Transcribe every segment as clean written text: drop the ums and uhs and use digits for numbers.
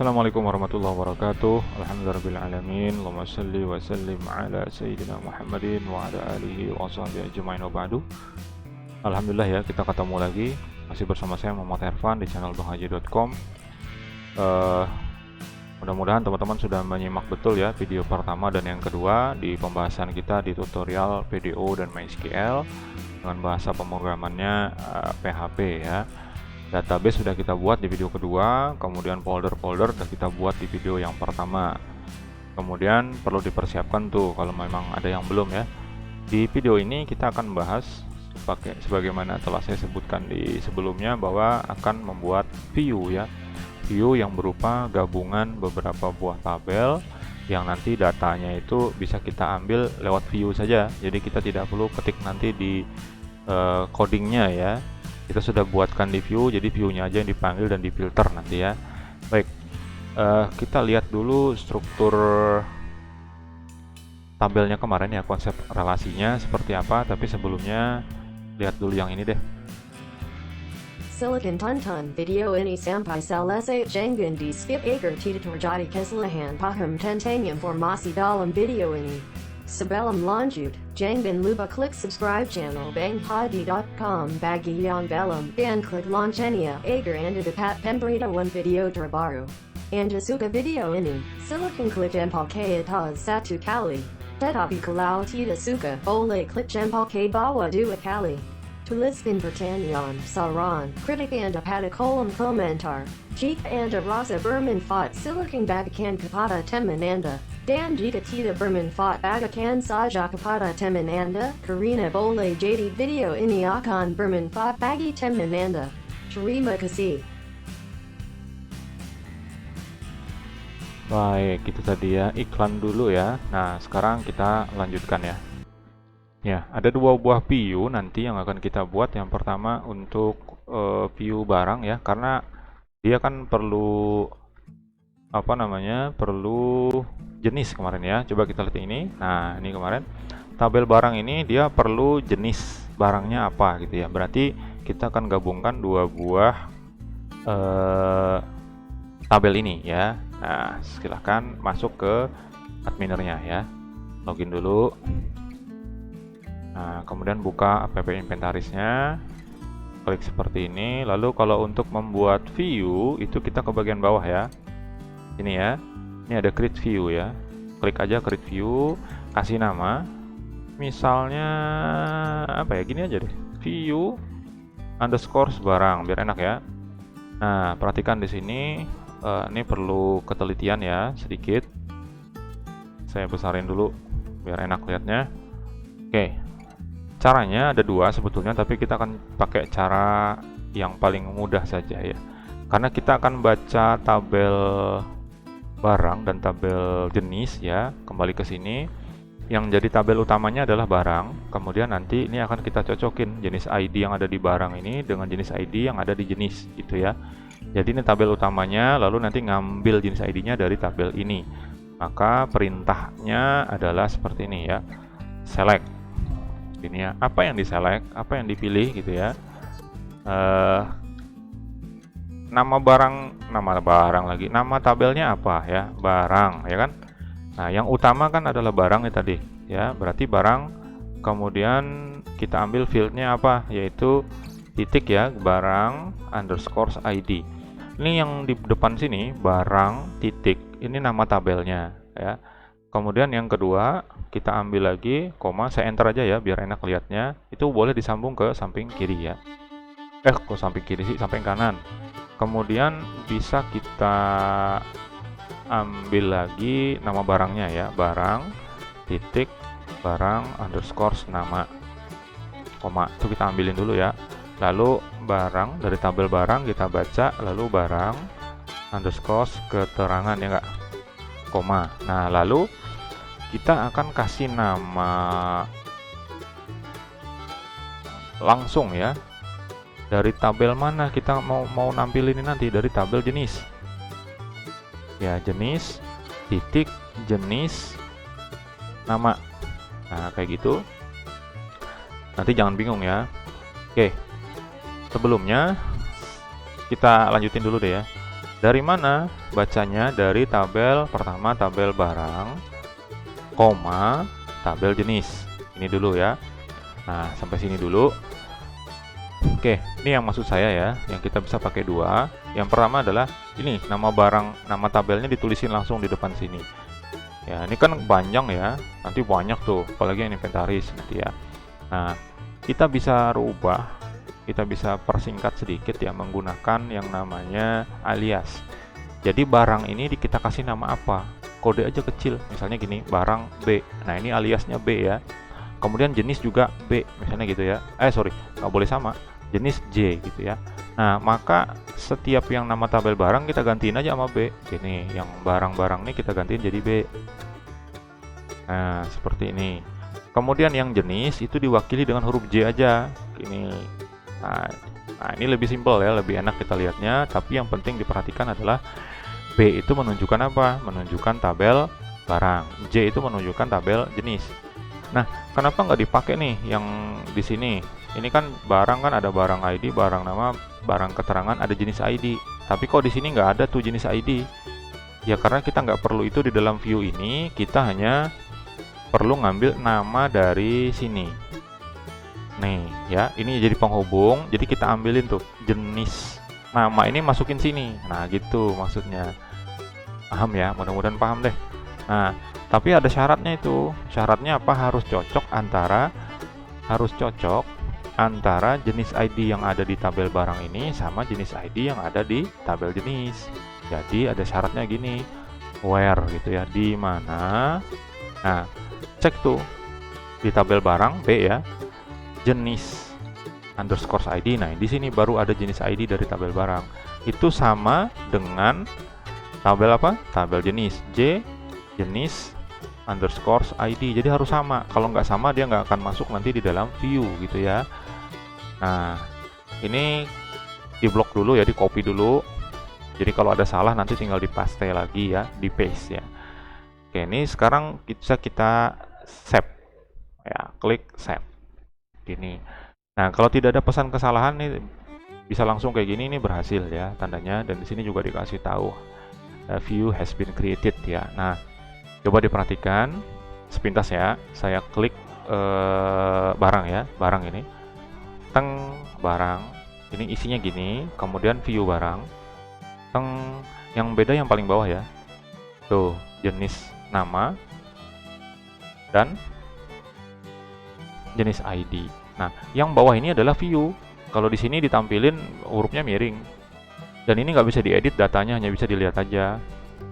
Assalamualaikum warahmatullahi wabarakatuh. Alhamdulillahirrahmanirrahim. Allahumma salli wa sallim ala Sayyidina Muhammadin wa ala alihi wa sahbihi ajma'in wa ba'du. Alhamdulillah ya, kita ketemu lagi. Masih bersama saya Muhammad Herfan di channel banghaji.com. Mudah-mudahan teman-teman sudah menyimak betul ya video pertama dan yang kedua di pembahasan kita di tutorial PDO dan MySQL dengan bahasa pemrogramannya PHP ya. Database sudah kita buat di video kedua, kemudian folder-folder sudah kita buat di video yang pertama. Kemudian perlu dipersiapkan tuh kalau memang ada yang belum ya. Di video ini kita akan bahas sebagaimana telah saya sebutkan di sebelumnya bahwa akan membuat view ya. View yang berupa gabungan beberapa buah tabel yang nanti datanya itu bisa kita ambil lewat view saja. Jadi kita tidak perlu ketik nanti di codingnya ya. Kita sudah buatkan di view, jadi view-nya aja yang dipanggil dan difilter nanti ya. Baik, kita lihat dulu struktur tabelnya kemarin ya, konsep relasinya seperti apa. Tapi sebelumnya lihat dulu yang ini deh. Silicon Tuntun video ini sampai selesai jangan di skip agar tidak terjadi kesalahan paham tentang informasi dalam video ini. Sebelum lanjut, jangan lupa klik subscribe channel banghaji.com bagi yang belum dan klik loncengnya agar Anda dapat pemberitahuan video terbaru. Anda suka video ini, silakan klik jempol ke atas satu kali. Tetapi kalau tidak suka, boleh klik jempol ke bawah dua kali. Tuliskan pertanyaan, saran, kritik Anda pada kolom komentar. Jika Anda rasa bermanfaat, silakan bagikan kepada teman Anda. Dan jika tidak bermanfaat, bagikan saja kepada teman Anda, karena boleh jadi video ini akan bermanfaat bagi teman Anda. Terima kasih. Baik, itu tadi ya iklan dulu ya. Nah, sekarang kita lanjutkan ya. Ya, ada dua buah view nanti yang akan kita buat. Yang pertama untuk view barang ya, karena dia kan perlu perlu jenis kemarin ya. Coba kita lihat ini. Nah, ini kemarin tabel barang ini dia perlu jenis barangnya apa gitu ya. Berarti kita akan gabungkan dua buah tabel ini ya. Nah, silahkan masuk ke adminernya ya. Login dulu. Nah, kemudian buka app inventarisnya. Klik seperti ini. Lalu kalau untuk membuat view itu kita ke bagian bawah ya. Ini ya. Ini ada create view ya. Klik aja create view, kasih nama. Misalnya apa ya? Gini aja deh. View underscore barang biar enak ya. Nah, perhatikan di sini ini perlu ketelitian ya sedikit. Saya besarin dulu biar enak lihatnya. Oke. Caranya ada dua sebetulnya, tapi kita akan pakai cara yang paling mudah saja ya. Karena kita akan baca tabel barang dan tabel jenis ya. Kembali ke sini. Yang jadi tabel utamanya adalah barang. Kemudian nanti ini akan kita cocokin jenis ID yang ada di barang ini dengan jenis ID yang ada di jenis gitu ya. Jadi ini tabel utamanya, lalu nanti ngambil jenis ID-nya dari tabel ini. Maka perintahnya adalah seperti ini ya. Select. Ini ya, apa yang diselect, apa yang dipilih gitu ya. Nama barang lagi, nama tabelnya apa ya, barang ya kan. Nah, yang utama kan adalah barang ini tadi ya, berarti barang. Kemudian kita ambil fieldnya apa, yaitu titik ya, barang underscore ID. Ini yang di depan sini barang titik, ini nama tabelnya ya. Kemudian yang kedua kita ambil lagi koma, saya enter aja ya biar enak lihatnya. Itu boleh disambung ke samping kiri ya. Kok samping kiri sih, samping kanan. Kemudian bisa kita ambil lagi nama barangnya ya, barang titik barang underscore nama koma. Itu kita ambilin dulu ya. Lalu barang, dari tabel barang kita baca, lalu barang underscore keterangan ya enggak, koma. Nah, lalu kita akan kasih nama langsung ya. Dari tabel mana kita mau nampilin ini nanti, dari tabel jenis. Ya, jenis titik jenis nama. Nah, kayak gitu. Nanti jangan bingung ya. Oke. Sebelumnya kita lanjutin dulu deh ya. Dari mana bacanya? Dari tabel pertama, tabel barang, koma, tabel jenis. Ini dulu ya. Nah, sampai sini dulu. Oke, ini yang maksud saya ya, yang kita bisa pakai dua. Yang pertama adalah ini, nama barang, nama tabelnya ditulisin langsung di depan sini. Ya, ini kan panjang ya, nanti banyak tuh, apalagi yang inventaris nanti ya. Nah, kita bisa rubah, kita bisa persingkat sedikit ya menggunakan yang namanya alias. Jadi barang ini kita kasih nama apa? Kode aja kecil, misalnya gini, barang B. Nah, ini aliasnya B ya. Kemudian jenis juga B, misalnya gitu ya. Sorry, nggak boleh sama. Jenis J gitu ya. Nah, maka setiap yang nama tabel barang kita gantiin aja sama B. Gini, yang barang-barang ini kita gantiin jadi B. Nah, seperti ini. Kemudian yang jenis itu diwakili dengan huruf J aja. Gini. Nah, ini lebih simpel ya, lebih enak kita lihatnya. Tapi yang penting diperhatikan adalah B itu menunjukkan apa? Menunjukkan tabel barang. J itu menunjukkan tabel jenis. Nah, kenapa nggak dipakai nih yang di sini? Ini kan barang kan ada barang ID, barang nama, barang keterangan, ada jenis ID. Tapi kok di sini nggak ada tuh jenis ID? Ya karena kita nggak perlu itu di dalam view ini, kita hanya perlu ngambil nama dari sini. Nih ya, ini jadi penghubung, jadi kita ambilin tuh jenis nama ini masukin sini. Nah gitu maksudnya. Paham ya? Mudah-mudahan paham deh. Nah, tapi ada syaratnya itu. Syaratnya apa? Harus cocok antara jenis ID yang ada di tabel barang ini sama jenis ID yang ada di tabel jenis. Jadi ada syaratnya gini. Where gitu ya, di mana. Nah, cek tuh di tabel barang B ya. Jenis underscore ID. Nah, di sini baru ada jenis ID dari tabel barang. Itu sama dengan tabel apa? Tabel jenis J jenis underscore ID. Jadi harus sama. Kalau nggak sama dia nggak akan masuk nanti di dalam view gitu ya. Nah, ini diblok dulu ya, di copy dulu. Jadi kalau ada salah nanti tinggal dipaste lagi ya, di paste ya. Oke, ini sekarang bisa kita save ya, klik save. Gini. Nah, kalau tidak ada pesan kesalahan nih bisa langsung kayak gini, ini berhasil ya tandanya, dan di sini juga dikasih tahu view has been created ya. Nah, coba diperhatikan sepintas ya. Saya klik barang ya, barang ini. Teng, barang. Ini isinya gini, kemudian view barang. Teng, yang beda yang paling bawah ya. Tuh, jenis nama dan jenis ID. Nah, yang bawah ini adalah view. Kalau di sini ditampilin hurufnya miring. Dan ini nggak bisa diedit datanya, hanya bisa dilihat aja.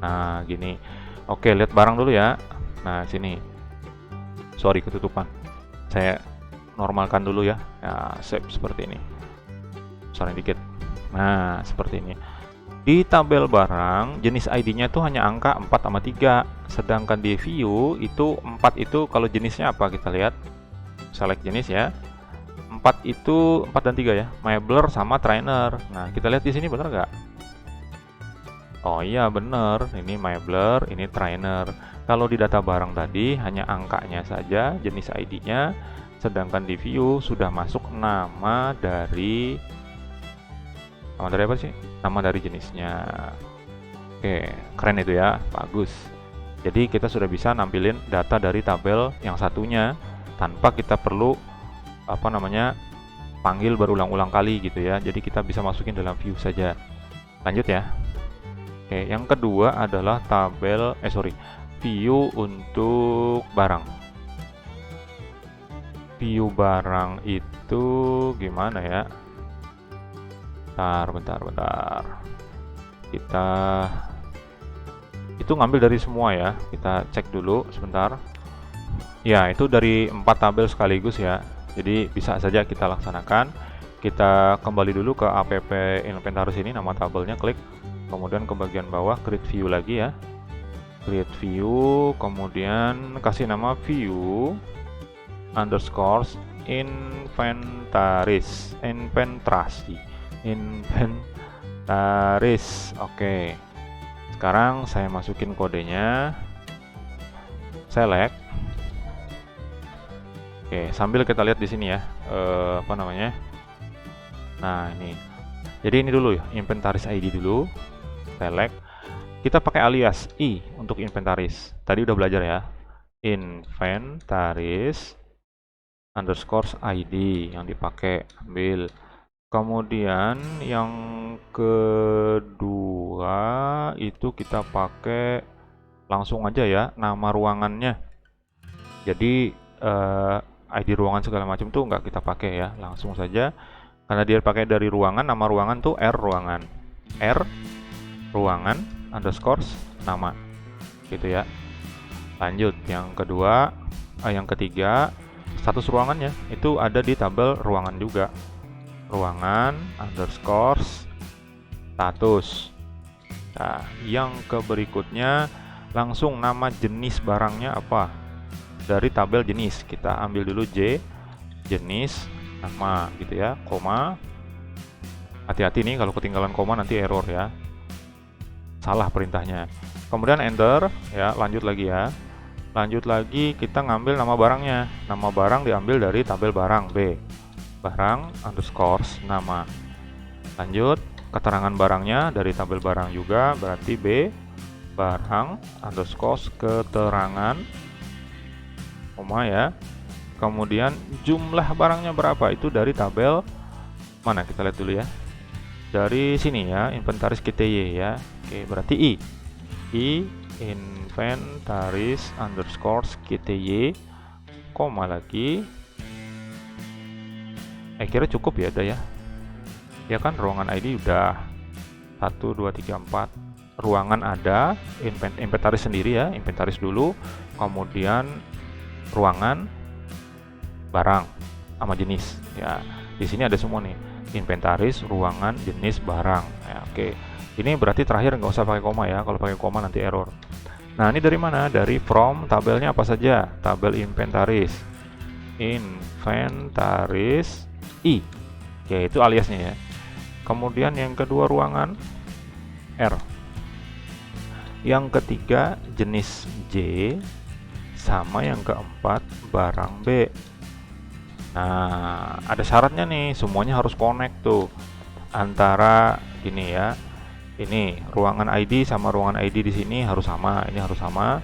Nah, gini. Oke, lihat barang dulu ya. Nah, sini. Sorry, ketutupan. Saya normalkan dulu ya. Nah, save seperti ini. Sorry dikit. Nah, seperti ini. Di tabel barang, jenis ID-nya tuh hanya angka 4 sama 3. Sedangkan di view, itu 4 itu kalau jenisnya apa? Kita lihat. Select jenis ya. 4 itu 4 dan 3 ya. Mebler sama trainer. Nah, kita lihat di sini benar nggak? Oh iya benar, ini mebler, ini trainer. Kalau di data barang tadi hanya angkanya saja, jenis ID-nya, sedangkan di view sudah masuk nama dari apa sih? Nama dari jenisnya. Oke, keren itu ya, bagus. Jadi kita sudah bisa nampilin data dari tabel yang satunya tanpa kita perlu panggil berulang-ulang kali gitu ya. Jadi kita bisa masukin dalam view saja. Lanjut ya. Oke, yang kedua adalah view untuk barang. View barang itu gimana ya? Bentar. Kita itu ngambil dari semua ya. Kita cek dulu sebentar. Ya, itu dari 4 tabel sekaligus ya. Jadi bisa saja kita laksanakan. Kita kembali dulu ke app inventaris ini, nama tabelnya, klik. Kemudian ke bagian bawah, create view lagi ya. Create view, kemudian kasih nama view underscore inventaris. Oke. Sekarang saya masukin kodenya. Select. Oke, sambil kita lihat di sini ya, Nah, ini. Jadi ini dulu ya, inventaris ID dulu. select. Kita pakai alias I untuk inventaris. Tadi udah belajar ya. Inventaris underscore ID yang dipakai, ambil. Kemudian yang kedua itu kita pakai langsung aja ya, nama ruangannya. Jadi ID ruangan segala macam tuh nggak kita pakai ya, langsung saja. Karena dia pakai dari ruangan, nama ruangan tuh R ruangan. R ruangan underscore nama. Gitu ya. Lanjut, yang kedua, yang ketiga, status ruangannya itu ada di tabel ruangan juga. Ruangan underscore status. Nah, yang berikutnya langsung nama jenis barangnya apa. Dari tabel jenis kita ambil dulu J, jenis, nama gitu ya, koma. Hati-hati nih kalau ketinggalan koma nanti error ya. Salah perintahnya. Kemudian enter ya, lanjut lagi ya. Lanjut lagi kita ngambil nama barangnya. Nama barang diambil dari tabel barang B. Barang underscore nama. Lanjut, keterangan barangnya dari tabel barang juga, berarti B barang underscore keterangan, koma ya. Kemudian jumlah barangnya berapa, itu dari tabel mana, kita lihat dulu ya. Dari sini ya, inventaris KTY ya. Oke, berarti I inventaris underscore KTY, koma lagi. Kira cukup ya, udah ya. Ya kan, ruangan ID udah 1, 2, 3, 4. Ruangan ada, inventaris sendiri ya, inventaris dulu. Kemudian ruangan, barang, sama jenis. Ya, di sini ada semua nih. Inventaris, ruangan, jenis, barang. Ya, oke. Ini berarti terakhir nggak usah pakai koma ya. Kalau pakai koma nanti error. Nah, ini dari mana? Dari from tabelnya apa saja? Tabel inventaris. Inventaris I. Oke, itu aliasnya ya. Kemudian yang kedua ruangan R. Yang ketiga jenis J. Sama yang keempat barang B. Nah, ada syaratnya nih, semuanya harus connect tuh. Antara ini ya. Ini ruangan ID sama ruangan ID di sini harus sama, ini harus sama.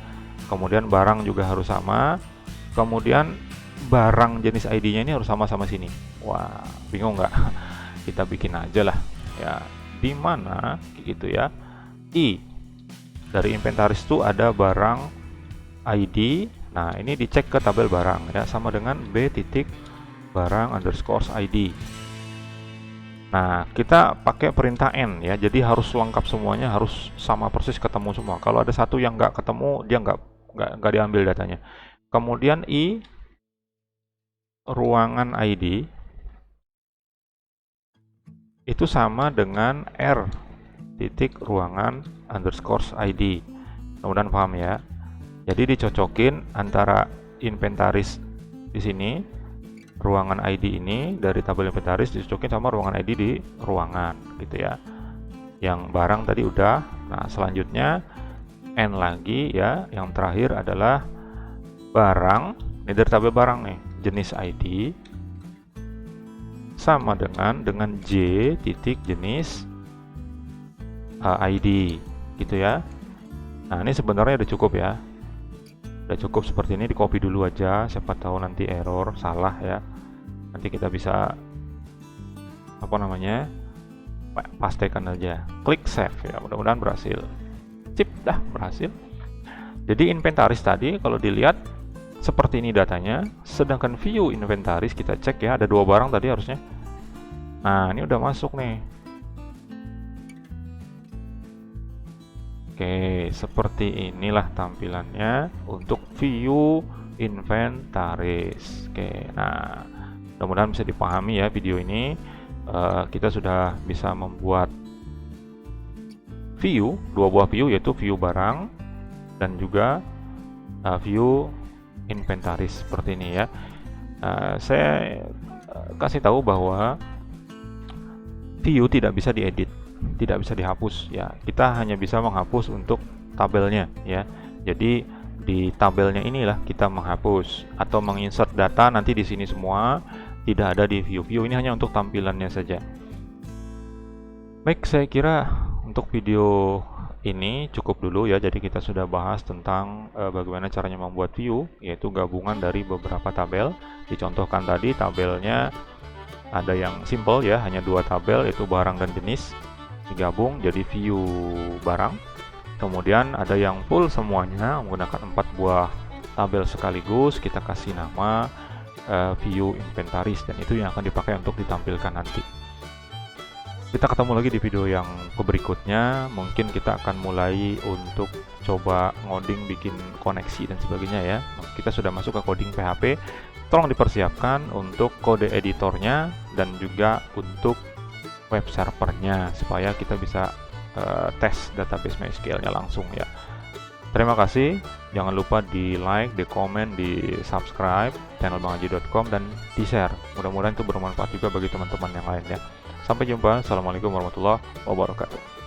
Kemudian barang juga harus sama. Kemudian barang jenis ID-nya ini harus sama-sama sini. Wah, bingung nggak? Kita bikin aja lah ya, di mana gitu ya. I dari inventaris itu ada barang ID. Nah, ini dicek ke tabel barang ya, sama dengan B titik barang underscore ID. Nah, kita pakai perintah N ya, jadi harus lengkap semuanya, harus sama persis ketemu semua. Kalau ada satu yang nggak ketemu, dia nggak diambil datanya. Kemudian I ruangan ID itu sama dengan R titik ruangan underscore ID. Mudah-mudahan paham ya. Jadi dicocokin antara inventaris di sini, ruangan ID ini dari tabel inventaris dicocokin sama ruangan ID di ruangan gitu ya. Yang barang tadi udah. Nah, selanjutnya N lagi ya. Yang terakhir adalah barang. Ini dari tabel barang nih, jenis ID sama dengan J titik jenis ID gitu ya. Nah, ini sebenarnya udah cukup ya. Udah cukup seperti ini, di copy dulu aja, siapa tahu nanti error, salah ya. Nanti kita bisa apa namanya? Pastekan aja. Klik save ya, mudah-mudahan berhasil. Cip, dah berhasil. Jadi inventaris tadi kalau dilihat seperti ini datanya, sedangkan view inventaris kita cek ya, ada 2 barang tadi harusnya. Nah, ini udah masuk nih. Oke, seperti inilah tampilannya untuk view inventaris. Oke, nah mudah-mudahan bisa dipahami ya video ini. Kita sudah bisa membuat view, 2 buah view, yaitu view barang dan juga view inventaris seperti ini ya. Saya kasih tahu bahwa view tidak bisa diedit, tidak bisa dihapus ya. Kita hanya bisa menghapus untuk tabelnya ya. Jadi di tabelnya inilah kita menghapus atau menginsert data nanti di sini semua, tidak ada di view. View ini hanya untuk tampilannya saja. Baik, saya kira untuk video ini cukup dulu ya. Jadi kita sudah bahas tentang bagaimana caranya membuat view, yaitu gabungan dari beberapa tabel. Dicontohkan tadi tabelnya ada yang simple ya, hanya 2 tabel, yaitu barang dan jenis, digabung jadi view barang. Kemudian ada yang full semuanya menggunakan 4 buah tabel sekaligus, kita kasih nama view inventaris, dan itu yang akan dipakai untuk ditampilkan nanti. Kita ketemu lagi di video yang berikutnya. Mungkin kita akan mulai untuk coba ngoding, bikin koneksi dan sebagainya ya. Kita sudah masuk ke coding PHP. Tolong dipersiapkan untuk kode editornya dan juga untuk web servernya supaya kita bisa tes database MySQL-nya langsung ya. Terima kasih. Jangan lupa di like, di komen, di subscribe channel bangaji.com dan di share. Mudah-mudahan itu bermanfaat juga bagi teman-teman yang lain ya. Sampai jumpa. Assalamualaikum warahmatullahi wabarakatuh.